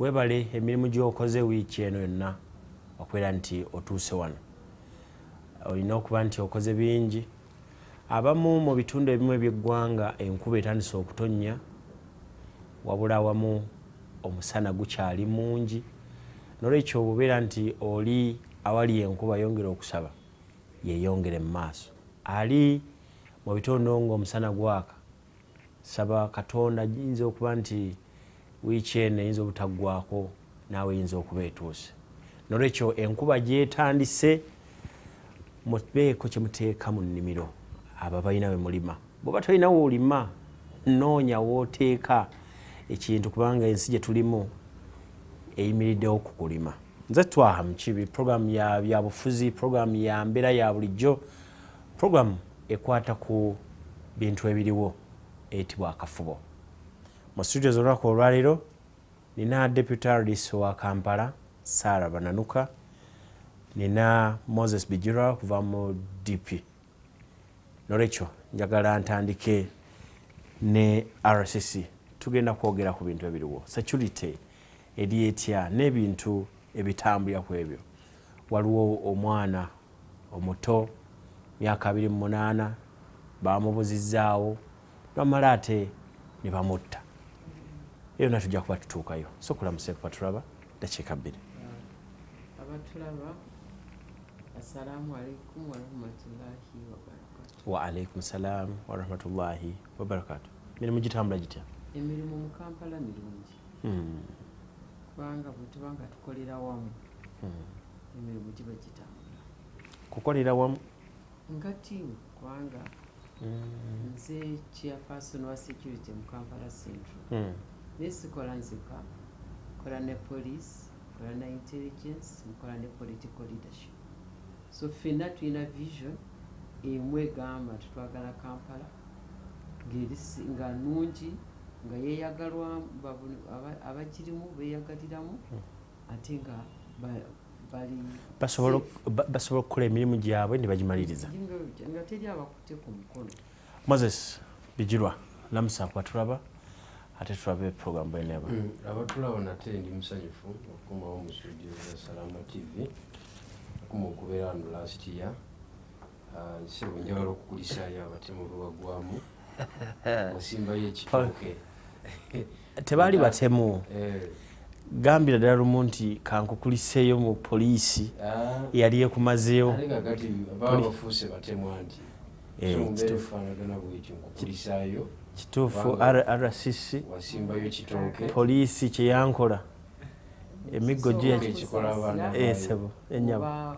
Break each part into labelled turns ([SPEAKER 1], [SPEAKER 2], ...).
[SPEAKER 1] webale emirimu gy'okoze wiiki eno yonna okwera nti otuuse wano. Olina okuba nti okoze bingi. Abamu mu bitundu ebimu eby'eggwanga enkuba etandise okutonnya, wabula awamu omusana gukyali mungi. N'olwekyo obubeera nti oli awali enkuba yongera okusaba yeeyongere mu maaso. Ali mu bitundu ng'omusana gwaka, saba Katonda yinza okuba nti wiiki eno eyinza obutaggwako naawe yinza okuba etuuse. N'olwekyo enkuba gyetandise, mubeeko kye muteeka mu nnimiro abo balina be mulima. Bw'oba tolina w'olima, noonya w'oteeka ekintu kubanga ensi gye tulimu eyimiriddewo ku kulima. Nze Twaha Mukibi, programu ya byabufuzi, programu ya mbeera ya bulijjo, programu ekwata ku bintu ebiriwo eyitibwa akafubo. Mu studio z'olunaku olwaleero nina Deputy RDC wa Kampala Sarah Bananuka, nina Moses Bijirwa kuva mu DP. N'olwekyo njagala ntandike ne RCC. Tugenda kwogera ku bintu ebiriwo. Security eri etya n'ebintu ebitambulira ku ebyo. Waliwo omwana omuto myaka 28 bamubuzizaawo bamala ate ne bamutta. Eyo natujja kuba tutuukayo. So kulamuse kubatulaba dakiika 2.
[SPEAKER 2] Abatulaba, assalamu alaikum wa rahmatullahi wa barakatuh.
[SPEAKER 1] Wa alaikum salam wa rahmatullahi wa barakatuh. Mirimu gitambula gitya?
[SPEAKER 2] Emirimu mu Kampala mirungi. Kubanga bwe tubanga tukolera wamu, emirimu giba gitambula.
[SPEAKER 1] Kukolera wamu?
[SPEAKER 2] Nga tiimu kubanga nze chairperson wa security mu Kampala Central. Nesikola nzika, kola ne police, kola ne intelligence, kola ne political leadership. So ffenna tulina vision emu egamba tutwagala Kampala nga nnungi, nga yeeyagalwa abagirimu beeyagaliramu ate nga
[SPEAKER 1] basobola okukola emirimu gyabwe ne bagimaliriza.
[SPEAKER 2] Nga teri abakutte ku mukono.
[SPEAKER 1] Moses Bijirwa, lamusa kwatulaba ate tulabe program bw'eneeba.
[SPEAKER 3] Abatulaba nate ndi musanyufu okukomawo mu studio za Salama TV okuma okubeera wano last year. Sebo njagala okukulisaayo abatemu bwebagwamu osimbayo ekitooke.
[SPEAKER 1] Tebaali batemu. Gambira ddala lumu nti kankukuliseeyo mu poliisi yali ekumazeewo.
[SPEAKER 3] Ate kakati baba bafuuse batemu anti efaanagana bwetyo nkukulisaayo.
[SPEAKER 1] Kituufu RCC
[SPEAKER 3] wasimbayo kitooke.
[SPEAKER 1] Poliisi kye yankola emiggo gye
[SPEAKER 3] ekikola abaana
[SPEAKER 1] sebo ennyama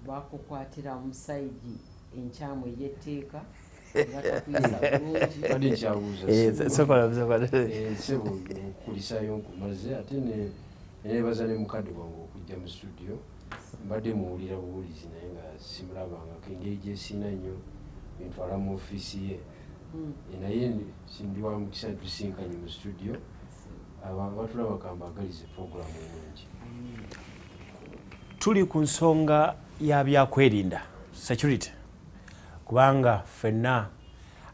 [SPEAKER 2] bakukwatira mu sayidi enkyamu ey'etteeka nga takuyisa bulungi.
[SPEAKER 3] Kadi nkyabuuza
[SPEAKER 1] sebo
[SPEAKER 3] okukulisaayo nkumaze ate nebaza ne mukadde wange okujja mu studio. Mbadde muwulira buwulizi naye nga simulabangako engeri gyesiina nnyo bintwala mu ofiisi ye. Naye sindi wa mukisa tusinkanye mu studio. Abatulaba kambagalize programu ennungi.
[SPEAKER 1] Tuli ku nsonga ya byakwerinda, security. Kubanga ffenna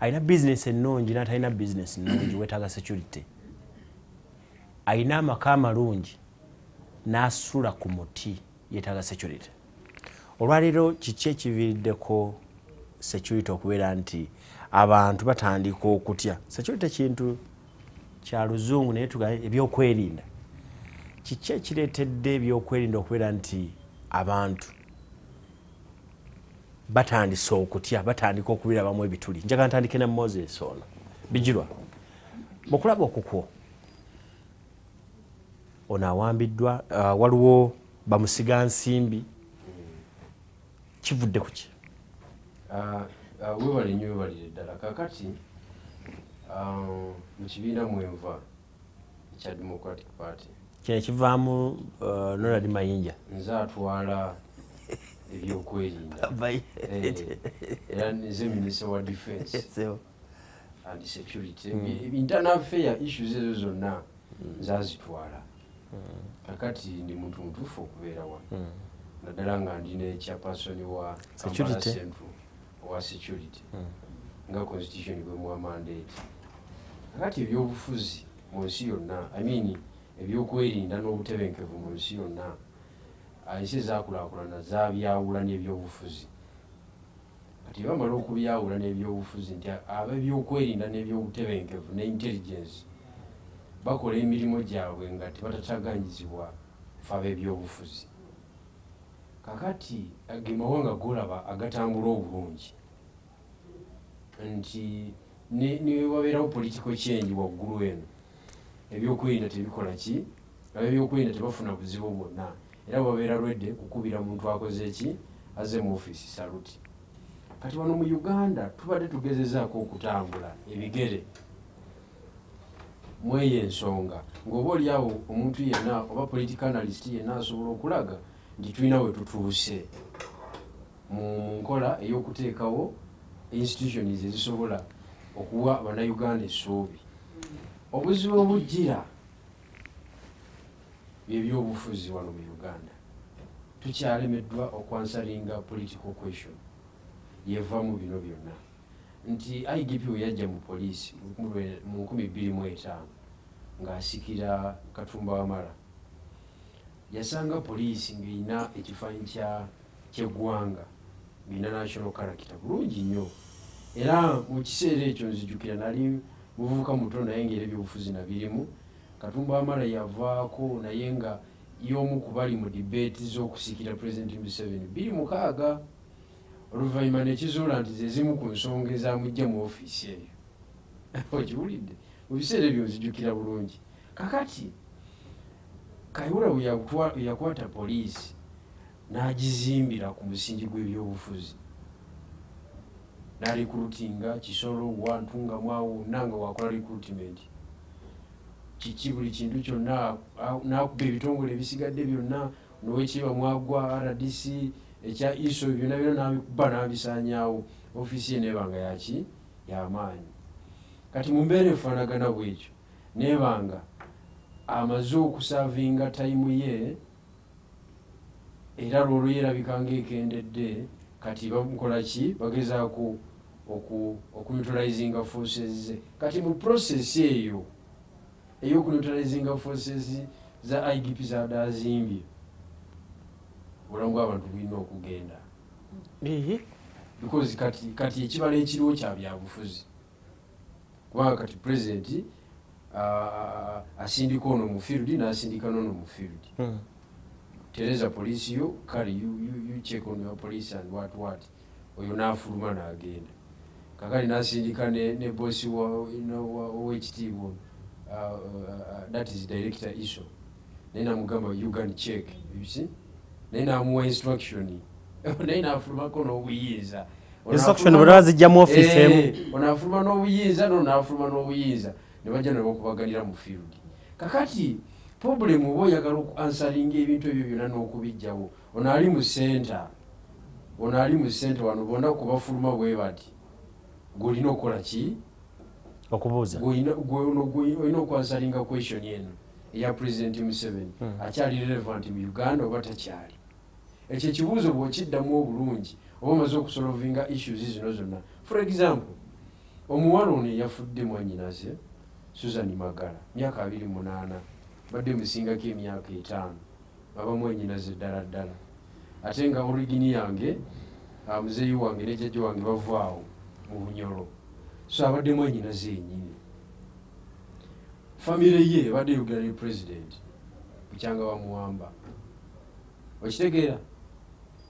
[SPEAKER 1] alina bizinesi ennungi n'atalina bizinesi nnungi weetaaga security. Alina amaka amalungi n'asula ku muti yeetaaga security. Olwaleero kiki ekiviiriddeko security okubeera nti abantu batandika okutya? Security kintu kya luzungu naye tugaye ebyokwerinda. Kiki ekireetedde ebyokwerinda okubeera nti abantu batandise okutya, batandika okubirabamu ebituli? Njagala ntandike ne Moses ono. Bijirwa, mu kulaba okukwo ono awambiddwa, waliwo bamusiga nsimbi, kivudde ku ki?
[SPEAKER 3] Webale nnyo webalire ddala. Kakati mu kibiina mwenva ekya Democratic Party
[SPEAKER 1] kino kivaamu Ronald Mayinja.
[SPEAKER 3] Nze atwala ebyokwerinda era nze minisita wa defense and security. Internal affair issues ezo zonna nze azitwala. Kakati ndi muntu mutuufu okubeera wa naddala nga ndi ne chairperson wa Kampala Central wa security nga constitution bwe muwa mandate. Kakati ebyobufuzi mu nsi yonna, I mean ebyokwerinda n'obutebenkevu mu nsi yonna ensi ezaakulaakulana zaabyawula n'ebyobufuzi. Kati bamala okubyawula n'ebyobufuzi nti ab'ebyokwerinda n'ebyobutebenkevu ne intelligence bakola emirimu gyabwe nga tebatataganyizibwa fe ab'ebyobufuzi. Kakati ge mawanga golaba agatambula obulungi nti ne wabeerawo political change waggulu eno ebyokwerinda tebikola ki, ab'ebyokwerinda tebafuna buzibu bwonna era babeera lwedde kukubira muntu akoze ki, aze mu ofiisi saluti. Kati wano mu Uganda tubadde tugezezaako okutambula ebigere mweyo ensonga ng'oba oliawo omuntu yenna oba political analyst yenna asobola okulaga nti tulina we tutuuse mu nkola ey'okuteekawo institutions ezisobola okuwa bannayuganda essuubi. Obuzibu obujjira byebyobufuzi wano mu Uganda. Tukyalemeddwa okwansalinga political question yeva mu bino byonna nti IGP we yajja mu poliisi mu 2005 ng'asikira Katumba Wamala yasanga poliisi ng'erina ekifaananyi ky'eggwanga, ng'erina national character bulungi nnyo. Era mu kiseera ekyo nzijukira nali muvubuka muto naye ng'era ebyobufuzi nabirimu. Katumba Wamala yavaako naye nga y'omu ku bali mu debate z'okusikira President Museveni 2006. Oluvannyuma ne kizuula nti ze zimu ku nsonga ezamujja mu ofiisi eyo. Okiwulidde? Mu biseera ebyo nzijukira bulungi. Kakati Kayihura bwe yakwata poliisi n'agizimbira ku musingi gw'ebyobufuzi. N'arekrutinga Kisolo, Wantunga, Mwawu nanga wakola recruitment. Kiki buli kintu kyonna n'akuba ebitongole ebisigadde byonna n'owekiba Mwagwa RDC ekya ISO byonna byonna n'abikuba n'abisaanyaawo. Ofiisi ye n'ebanga yaki y'amaanyi. Kati mu mbeera efaanagana bw'ekyo n'ebanga amaze okusavinga tayimu ye era lwolwo yerabika ng'ekendedde. Kati bamukola ki? Bagezaako okuneutralizinga forces ze. Kati mu process eyo ey'okuneutralizinga forces za IGP z'adaazimbye obulamu bw'abantu bulina okugenda because kati ekibala ekiriwo kya byabufuzi kubanga kati president asindika ono mu field n'asindika n'ono mu field. Tereza police yo kale you check on your police and what oyo n'afuluma n'agenda. Kakali n'asindika ne bosi wa owekitiibwa that is director ISO naye n'amugamba you can check, you see, naye n'amuwa instruction naye n'afulumako n'obuyinza.
[SPEAKER 1] Instruction bwe zijja mu office emu
[SPEAKER 3] onaafuluma n'obuyinza n'onaafuluma n'obuyinza ne bajja nabo okubaganira mu field. Kakati problem oba oyagala okuansalinga ebintu ebyo byonna n'okubijjawo ono ali mu center wano bonna kubafuluma bwe bati gw'olina okukola ki?
[SPEAKER 1] okubuuza.
[SPEAKER 3] Olina okwansalinga question eno eya President Museveni akyali relevant mu Uganda oba takyali. Ekyo ekibuuzo bw'okiddamu obulungi oba omaze okusolvinga issues zino zonna. For example, omuwala ono eyafudde mwannyinaze Susan Magala myaka 28 badde musingako emyaka 5 baba mwannyinaze ddala ate nga origini yange muzeeyi wange ne jjajja wange bavaawo mu Bunyolo, so abadde mwannyinaze yennyini. Famire ye badde yogera ne president bukyanga bamuwamba. Okitegeera?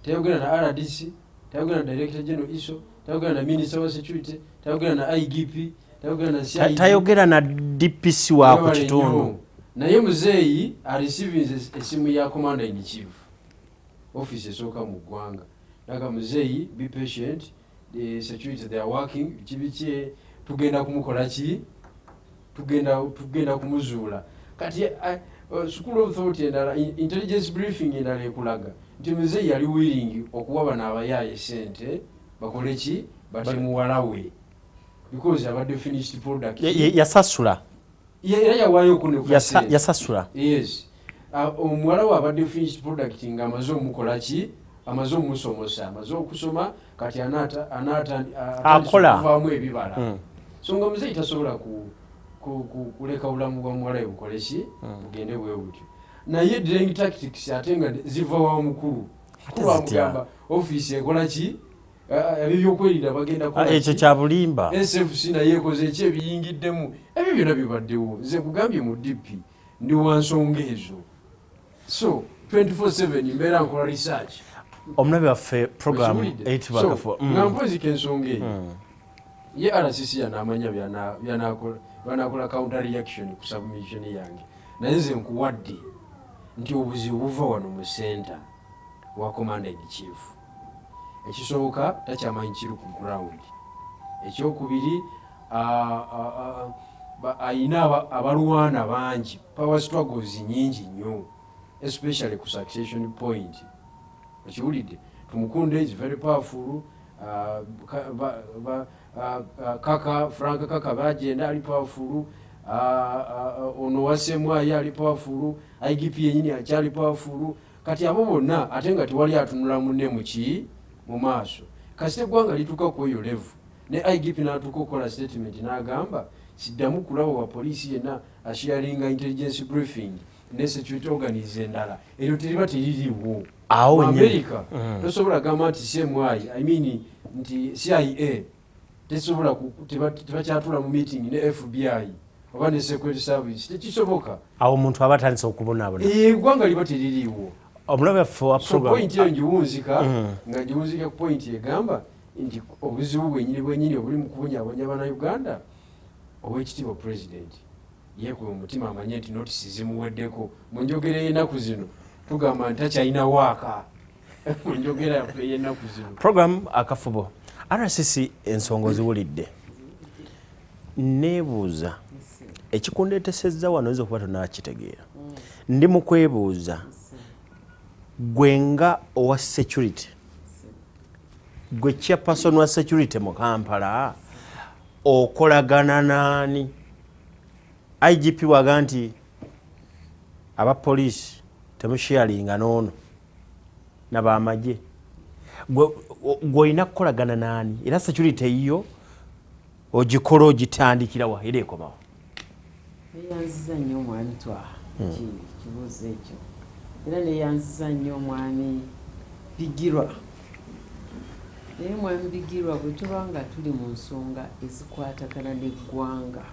[SPEAKER 3] Tayogera na RDC, tayogera na Director General ISO, tayogera na Minister wa Security, tayogera na IGP, tayogera na CID,
[SPEAKER 1] tayogera na DPC wa ku kitundu.
[SPEAKER 3] Naye muzeeyi areceiving esimu ya Commander in Chief office esooka mu ggwanga. Naga muzeeyi be patient, the security they are working, kibikie tugenda kumukola ki? Tugenda kumuzuula. Kati school of thought endala intelligence briefing endala ekulaga nti muzeeyi yali willing okuwa bano abayaaye sente bakole ki? Batemuwala we because abadde finished product
[SPEAKER 1] yasasula.
[SPEAKER 3] Era yawaayo kuno
[SPEAKER 1] yasasula.
[SPEAKER 3] Yes. Omuwala we abadde finished product nga amaze omukola ki? Amaze omusomosa, amaze okusoma kati akola kuvaamu ebibala. So nga muzeeyi tasobola kuleka bulamu bwa muwala bukole ki bugende bwe butyo naye delaying tactics ate nga ziva wa mukulu amugamba ofiisi ekola ki ebyokwerinda bagenda
[SPEAKER 1] ekyo kya bulimba
[SPEAKER 3] SFC naye ekoze ki ebiyingiddemu ebyo byonna bibaddewo nze kugambye mu DP ndi wansonga ezo so 24/7 mbeera nkola research
[SPEAKER 1] omulabe waffe program 8 bakafo
[SPEAKER 3] nga mpozika ensonga eyo ye RCC yanamanya byanakola counter reaction ku submission yange naye nze nkuwadde nti obuzibu buva wano mu center wa command and chief ekisooka takyamanyi kiri ku ground ekyokubiri ayina abalwana bangi power struggles nyingi nnyo especially ku succession point ekiwulidde Tumukunde is very powerful kaka Frank kaka bagenda ali powerful ono wasemwa ali powerful IGP yenyini akyali powerful kati abo bonna ate nga tewali atunula munne muki mu maaso kasite gwanga lituka ku eyo level ne IGP n'atuka okola statement n'agamba siddamu kulaba wa polisi yenna asharinga intelligence briefing ne security organize endala eryo teriba teririwo
[SPEAKER 1] awo
[SPEAKER 3] America tosobola gamba nti CMI I mean nti CIA tesobola tebakyatula mu meeting ne FBI oba ne security service tekisoboka
[SPEAKER 1] awo omuntu abatandise okubonaabona
[SPEAKER 3] gwanga liba teririwo
[SPEAKER 1] omulabe for a program
[SPEAKER 3] point yo njiwunzika nga njiwunzika ku point egamba nti obuzibu bwenyini obuli mu kubonyabonya bana Uganda owekitiibwa president yekuba omutima amanye nti notisi zimuweddeko mu njogera y'ennaku zino tugamba nti takyalina waaka mu njogera yaffe y'ennaku zino
[SPEAKER 1] program akafubo RCC ensonga ziwulidde neebuuza ekikundeetesezza wano oyinza okuba tonakitegeera ndi mu kwebuuza gwe nga owa security gwe chairperson wa security mu Kampala okolagana naani IGP waga nti abapoliisi temusharinga noono n'abamagye gwe olina kukolagana naani era security eyiyo ogikola ogitandikira wa era ekomawo
[SPEAKER 2] neyanziza nnyo omwami Twaha kibuuzo ekyo era neyanziza nnyo omwami Bigirwa naye omwami Bigirwa bwe tuba nga tuli mu nsonga ezikwatagana n'eggwanga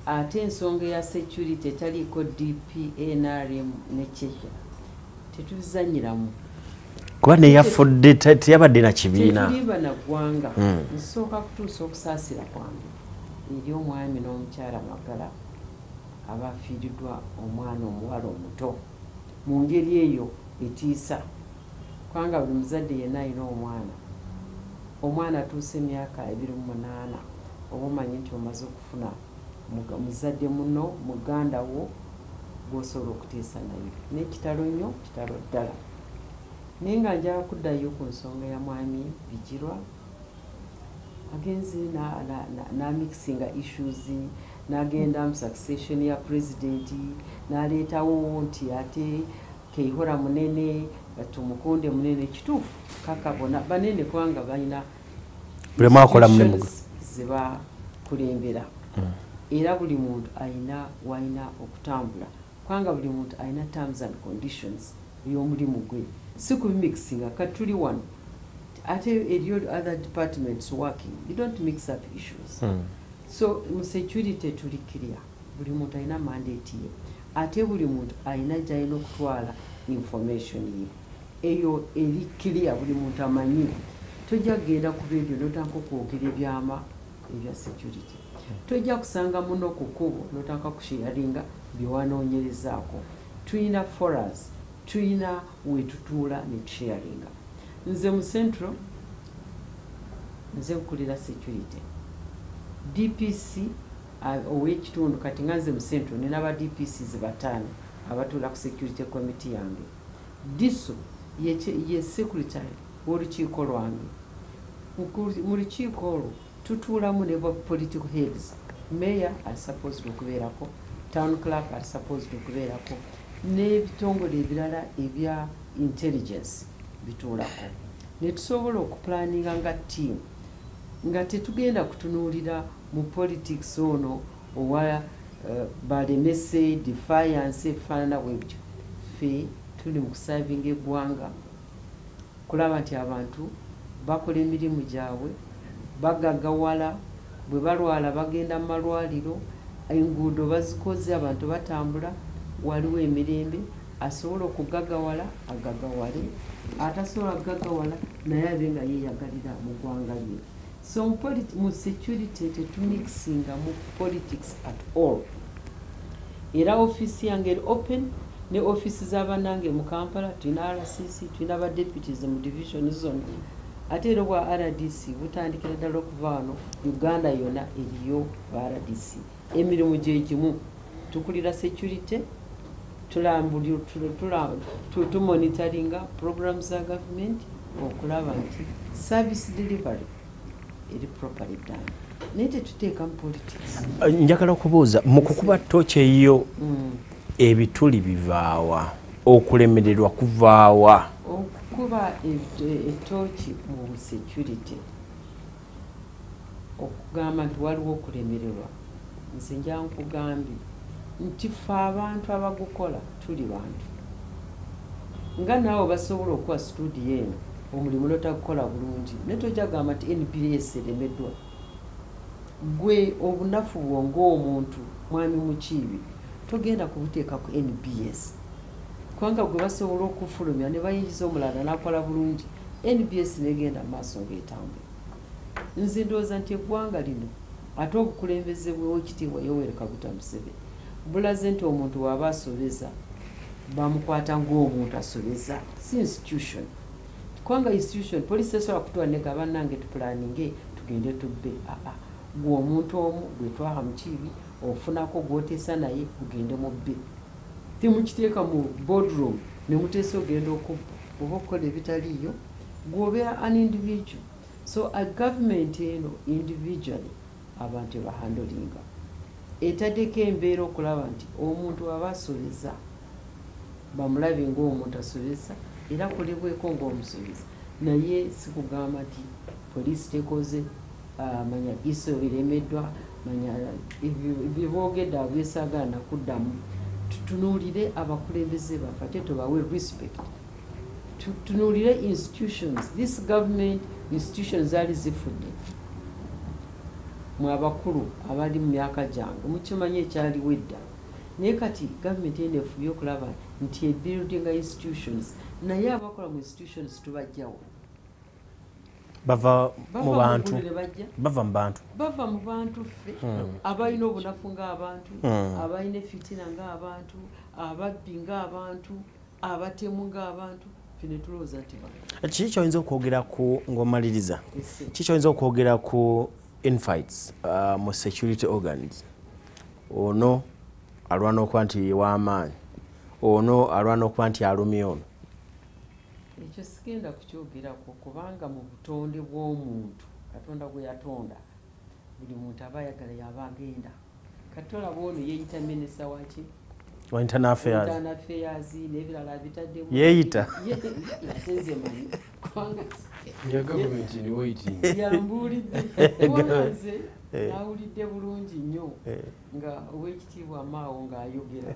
[SPEAKER 2] ate ensonga ya security etaliiko DP NRM ne Cheshire tetuzanyiramu
[SPEAKER 1] kuba neyafudde teyabadde na kibiina
[SPEAKER 2] tetuliba na ggwanga nsooka kutuusa okusaasira kwange eri omwami n'omukyala Magala abafiiriddwa omwana omuwala omuto mu ngeri eyo etiisa kubanga buli muzadde yenna alina omwana atuuse emyaka 28 oba omanyi nti omaze okufuna muzadde muno muganda wo gwosobola okuteesa naye n'ekitalo nnyo kitalo ddala naye nga njala kuddayo ku nsonga ya mwami Bigirwa agenze n'amixinga issues n'agenda mu succession ya president n'aleetawo nti ate Keihora munene Tumukunde munene kituufu kaka bona banene kubanga balina
[SPEAKER 1] buli mwakola mulimu
[SPEAKER 2] ziba kulembera era buli muntu walina okutambula kubanga buli muntu alina terms and conditions y'omulimu gwe si kubimixinga katuli wano ate eriyo other departments working you don't mix up issues so mu security tuli clear buli muntu alina mandate ye ate buli muntu alina gyalina okutwala information ye eyo eri clear buli muntu amanyi tojja kugenda ku radio n'otandika okwogera ebyama ebya security tojja kusanga muno ku kkubo n'otandika kusharinga byewanoonyerezaako tulina forums tulina wetutuula ne tusharinga nze mu central nze nkulira security DPC ow'ekitundu kati nga nze mu central nina aba DPCs 5 abatuula ku security committee yange diso ye secretary w'olukiiko lwange mu lukiiko olwo tutuulamu ne political heads mayor ali supposed okubeerako town clerk ali supposed okubeerako n'ebitongole ebirala ebya intelligence bituulako ne tusobola okuplaninga nga team nga tetugenda kutunuulira mu politics ono owa balemese defiance efaanana bwebutyo ffe tuli mu kusavinga eggwanga kulaba nti abantu bakola emirimu gyabwe bagagawala bwe balwala bagenda mu malwaliro enguudo bazikoze abantu batambula waliwo emirembe asobola okugagawala agagawale atasobola kugagawala naye abe nga yeeyagalira mu ggwanga lye so mu security tetumixinga mu politics at all era office yange eri open ne office z'abanange mu Kampala tulina RCC tulina ba deputies mu division zone ate era bwa RDC butandikira ddala okuva wano Uganda yonna eriyo ba RDC emirimu gye gimu tukulira security tumonitoringa programs za government okulaba nti service delivery eri properly done naye tetuteeka mu politics.
[SPEAKER 1] Njagala okubuuza mu kukuba ttooki eyo ebituli bivaawa okulemererwa kuvaawa?
[SPEAKER 2] Okukuba ettooki mu security okugamba nti waliwo okulemererwa nze nja nkugambye nti ffe abantu abagukola tuli bantu nga naawe basobola okuwa studio eno omulimu notagukola bulungi naye tojja kugamba nti NBS eremeddwa gwe obunafu bwo ng'omuntu mwami Mukiibi togenda kubuteeka ku NBS kubanga gwe basobola okufulumya ne bayingiza omulala n'akola bulungi NBS negenda mu maaso ng'etambula. Nze ndowooza nti eggwanga lino ate obukulembeze bw'Oweekitiibwa Yoweri Kaguta Museveni bulaze nti omuntu waba asobeza bamukwata ng'omuntu asobeza si institution kubanga institution police esobola kutwandika bannange tupulaninge tugende tubbe gwe omuntu omu gwe twaha Mukiibi ofunako gw'oteesa naye kugende mu bbe timukiteeka mu boardroom ne muteesa ogenda okubba oba okukola ebitaliiyo gweobeera an individual so a government eno individually abantu bahandolinga etaddeko embeera okulaba nti omuntu aba asobeza bamulabe ng'omuntu asobeza era kolebweko ng'omusobeza naye sikugamba nti poliisi tekoze manya iso biremeddwa manya ebyeboogedde abyesaagala nakuddamu tutunuulire abakulembeze baffe ate tubawe respect tutunuulire institutions this government institutions zaali zifudde mwe abakulu abali mu myaka gyange mukimanyi ekyaliwo edda naye kati gavumenti eno efubye okulaba nti ebuildinga institutions naye abakola mu institutions tubajjawo
[SPEAKER 1] bava mu bantu
[SPEAKER 2] bava mu bantu ffe abalina obunafu ng'abantu abalina fitina ng'abantu ababbi ng'abantu abatemu ng'abantu fene tulowooza nti
[SPEAKER 1] kiki kyoyinza okwogera ku ng'omaliriza kiki kyoyinza okwogera ku infights mu security organs ono alwana okuba nti w'amaanyi ono alwana okuba nti alumye ono
[SPEAKER 2] ekyo sigenda kukyogerako kubanga mu butonde bw'omuntu Katonda gwe yatonda buli muntu aba ayagala yaba agenda kati olaba ono yeeyita minisita waki
[SPEAKER 1] wa internal
[SPEAKER 2] affairs n'ebirala bitaddemu
[SPEAKER 1] yeeyita
[SPEAKER 2] ateze manyi kubanga
[SPEAKER 3] ya government in waiting
[SPEAKER 2] yambuulidde wanze nawulidde bulungi nnyo nga Oweekitiibwa Mao ng'ayogera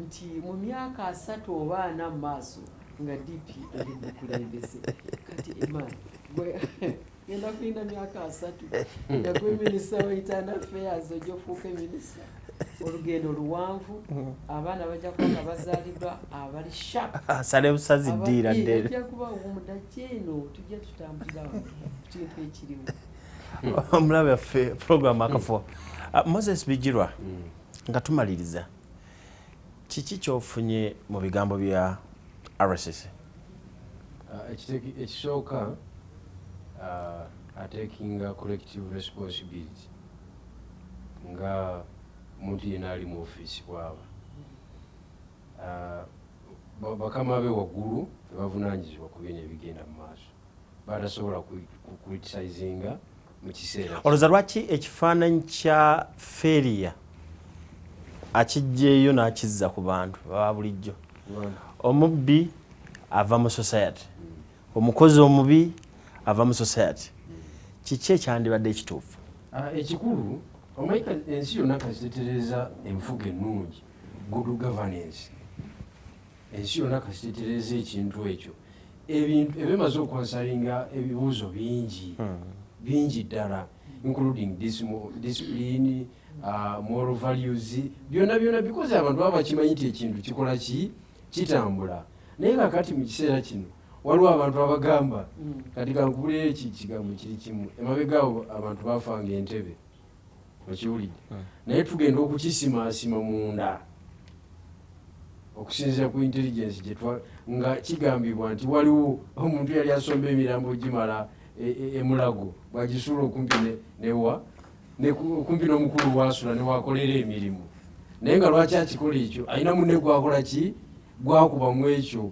[SPEAKER 2] nti mu myaka 3 oba 4 mu maaso nga DP eri bukulembeze kati emani genda kulina myaka 3 nga gwe minisita wa internal affairs ojja ofuuka minisita olugendo luwanvu abaana bajja kuba nga bazaalibwa abali sharp
[SPEAKER 1] asale busazi ddiira ddere
[SPEAKER 2] ajja kuba omudajja eno tujja tutambulira kintu ekirimu
[SPEAKER 1] omulabe waffe program akafuwa Moses Bijirwa nga tumaliriza kiki kyofunye mu bigambo bya RCC?
[SPEAKER 3] Ekisooka taking collective responsibility nga muntu yenna ali mu ofiisi bwaba bakama be waggulu tebavunaanyizibwa ku bino ebigenda mu maaso batasobola kucriticizinga mu kiseera
[SPEAKER 1] olowooza lwaki ekifaananyi kya feriya akijjeeyo n'akizza ku bantu baba bulijjo omubbi ava mu society omukozi omubi ava mu society kiki ekyandibadde ekituufu?
[SPEAKER 3] Ekikulu omaika ensi yonna kasitetereza enfuga ennungi, good governance. Ensi yonna kasitetereza ekintu ekyo. Ebintu ebimaze okwansalinga ebibuuzo bingi ddala, including discipline, moral values, byonna because abantu baba bakimanyi nti ekintu kikola kitambula. Naye kakati mu kiseera kino waliwo abantu abagamba kati kankubulira ekigambo kiri kimu, emabegaawo abantu baafanga entebe okiwulidde, naye tugenda okukisimaasima munda okusinziira ku intelligence nga kigambibwa nti waliwo omuntu yali asomba emirambo gimala emulago bwagisuula okumpi okumpi n'omukulu wasula newakolera emirimu, naye nga lwaki akikola ekyo alina munne gwakola ki gwakuba mu ekyo.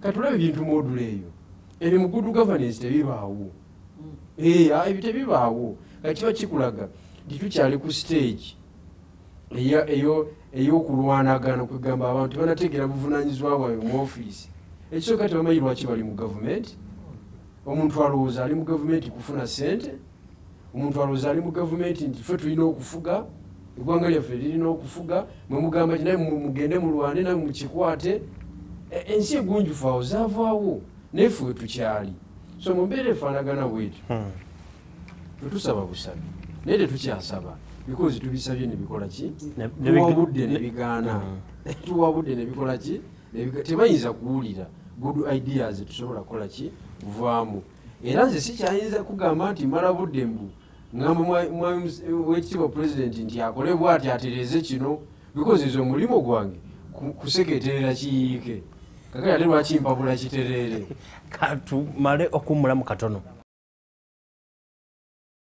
[SPEAKER 3] Katulabe ebintu module eyo ebyo mu good governance tebibaawo, ebyo tebibaawo. Kati kiba kikulaga nti tukyali ku stage ey'okulwanagana kwegamba abantu tebanategeera buvunaanyizibwa bwabwe mu ofiisi. Ekisooka tebamanyi lwaki bali mu gavumenti. Omuntu alowooza ali mu gavumenti kufuna ssente, omuntu alowooza ali mu gavumenti nti ffe tulina okufuga, eggwanga lyaffe lirina okufuga, mwe mugamba nti naye mugende mulwane naye mukikwate. Ensi egunjufu awo zaavaawo, naye ffe tukyali. So mu mbeera efaanagana bwetu tetusaba busabi, naye tetukyasaba because tubisabye ne bikola ki, tuwabudde ne bigaana, tuwabudde ne bikola ki, tebayinza kuwulira good ideas tusobola kukola ki kuvaamu. Era nze sikyayinza kugamba nti mala budde mbu ngamba wekitiibwa pulezidenti nti akole bw'ati atereeze kino because ezo omulimu gwange kuseketerera kiyiike. Kakati ate lwaki mpabula kitereere.
[SPEAKER 1] Katumale okummulamu katono.